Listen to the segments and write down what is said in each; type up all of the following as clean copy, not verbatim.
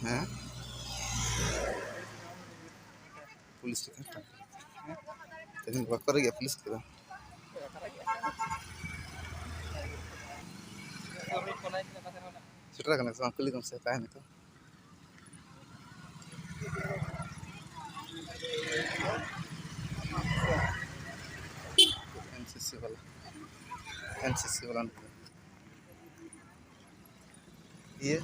Hah? Polis itu kan? Jadi bakar ya polis kita. Sudah kan sama kulit saya tahan itu. NCC wala. Iya.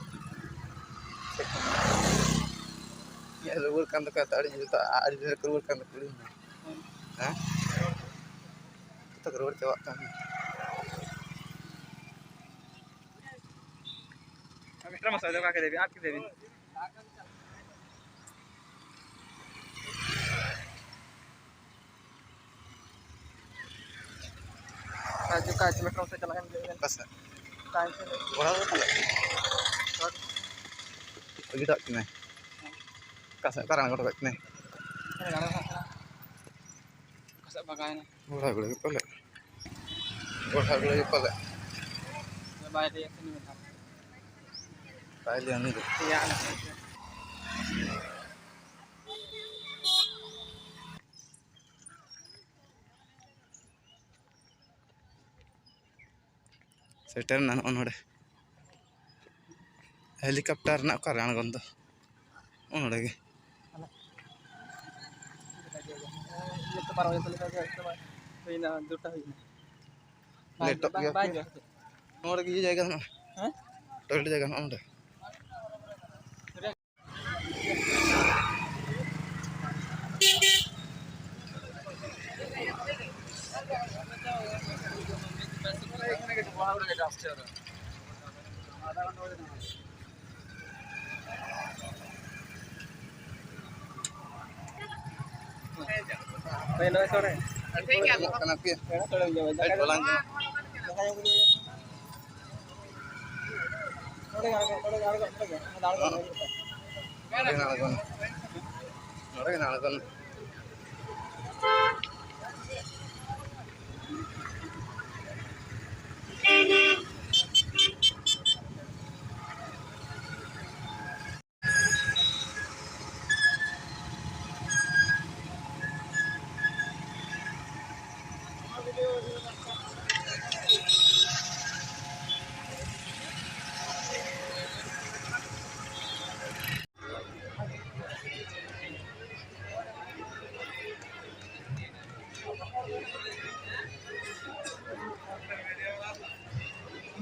Ya luar kan dekat ada juta ada keluar kan kulit. Hah? Kita keluar cewek kan. मित्र मसाले का के देवी आपकी देवी काजू काजू metro से चला है Pas. काजू से Orang apa? Lagi tak kena. Kasar karang kau tak kena. कसं बघायला Orang boleh pala. Orang boleh pala. बाहेर यायचं नाही होता Paili ani tu. या Setter nan onode. Helicopter nak karang gondo. Onode ke. येतो परवा येतो काय होईना दुटा होईना Letok ya. बाहेर Onode ke jaga na. हां Toilet jaga na onode. पहिलं सोडे Kena pia. थोडं Baik bolan. Nore na lagon. Nore na lagon.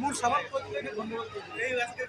মোর সবার করতে ধন্যবাদ এই আজকে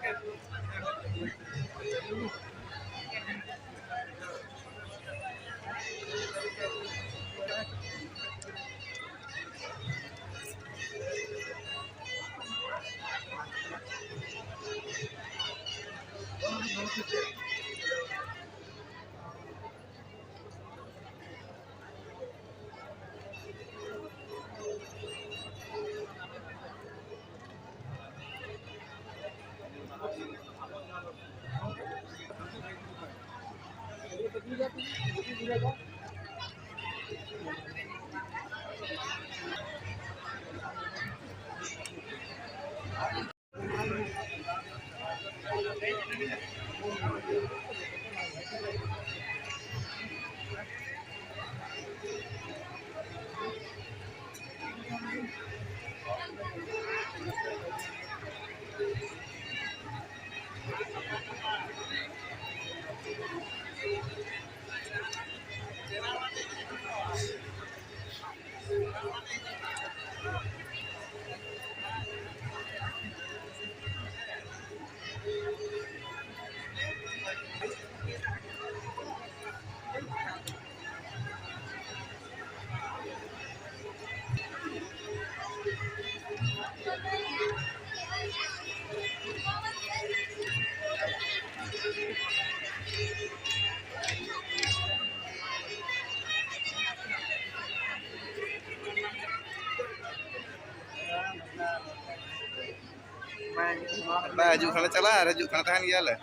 Baju kana cala, raju kana tahan gila lah.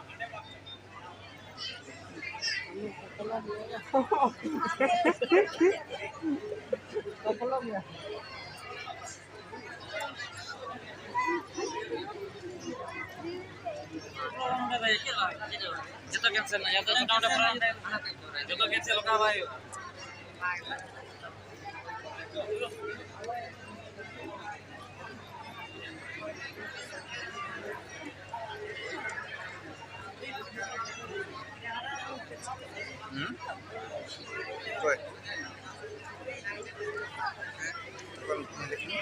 belum ya Jatuh cancel ya, udah pernah. Jatuh cancel ka ba yun? Koy. Kon milik mo.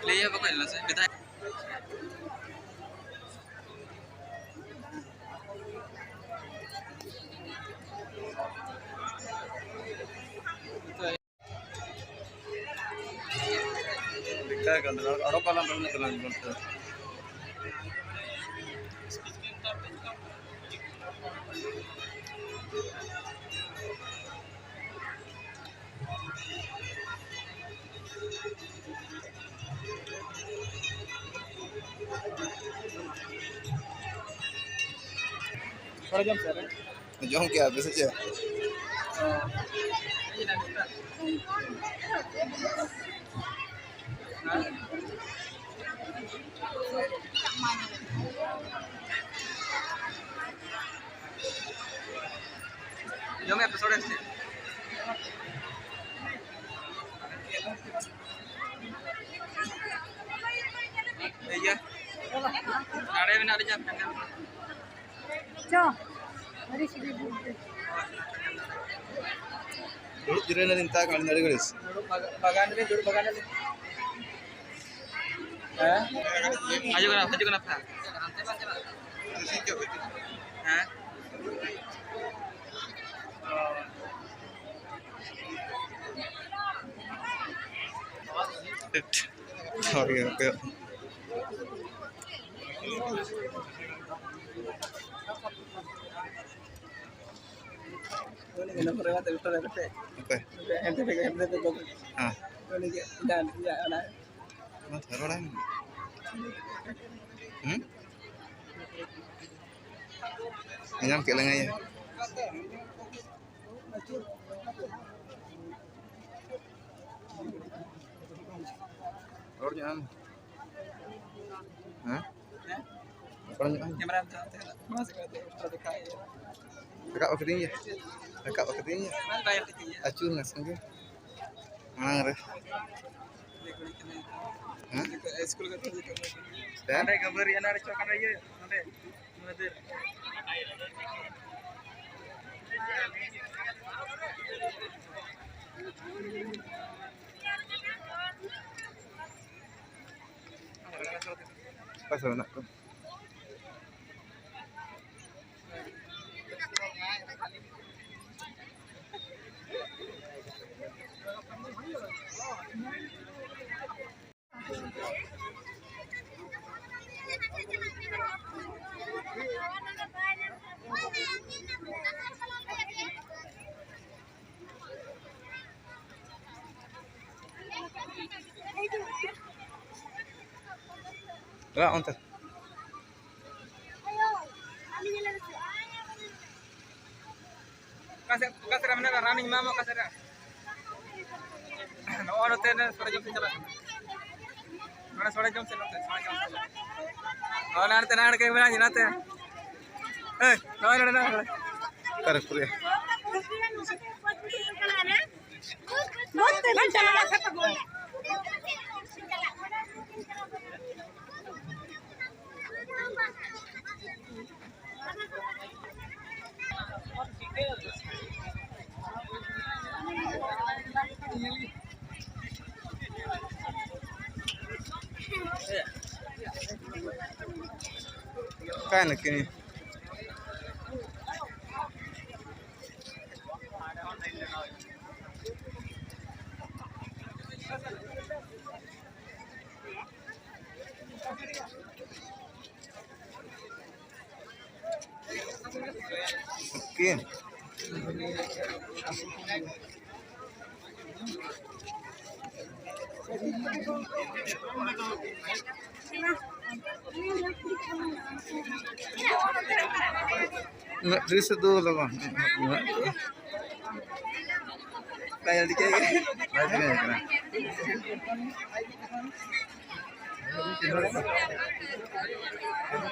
Liya ba ko yun? Kita Bigay ka na. Araw pa lang kami tulang bunto. Sorry jam sir. Jom kya habis aja. Ini nanti kita. Jom episode este. Iya. Ada yang ada jam kan? Dulu jiran na ninta kali nari guys. Bagan dulu bagan dulu. Ayo kenapa? Hah? Sorry oke. Ini nomor lewat itu ada teh. Oke. Ente tuh. Ah. Ini dan ya ana. Mas taruh lah. Ayam kelang aja. Orangnya am. Hah? Orangnya am. Kamera masih ada kaya. Kakak waktunya. Kakak waktunya. Mana bayar itu ya? Acur nggak sanggup. Mana ngere? Hah? School ka tuh. Dan? Ada gambar yang ada cokan aja. Ada. Ada. Pas anakku. Lah, onta. Kasih mana running mama kasih dah. No orang tena suara jam jalan. Mana suara jam jalan. Oh nanti tena kayak mana nanti. No. Tarik puri. Kan kini. Oke. Nggak bisa dulu bang. Kayak dikit. Lagi nih kan.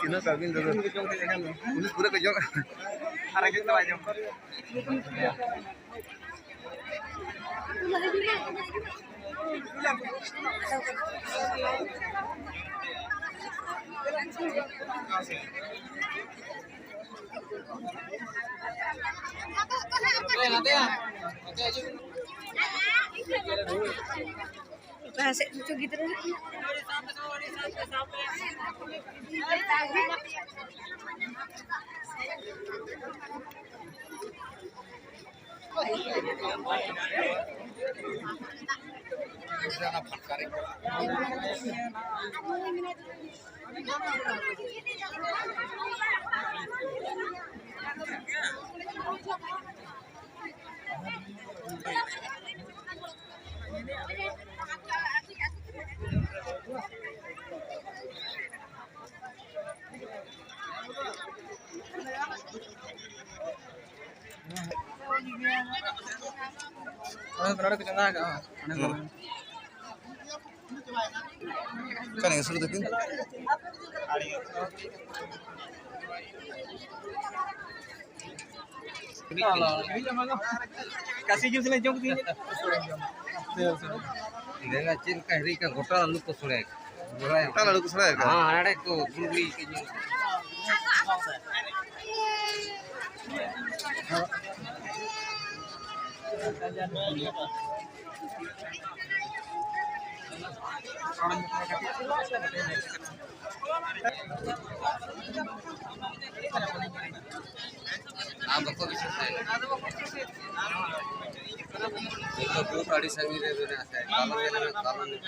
Kena kabin dulu. Pulis pura kejong. Arang kita aja. Nanti ya. Bahasa lucu gitu deh. Kalau kita nggak, Kan yang suruh tuh. kasih jus lah jom sini. Tidak ngacin kahri ka gota lalu ko surek. Kan lalu keselak kan? Ada ko gulbi ke. Apa kok bisa saya? Itu bu tadi sangi deh dunia saya. Kalau dia nak kalau ni.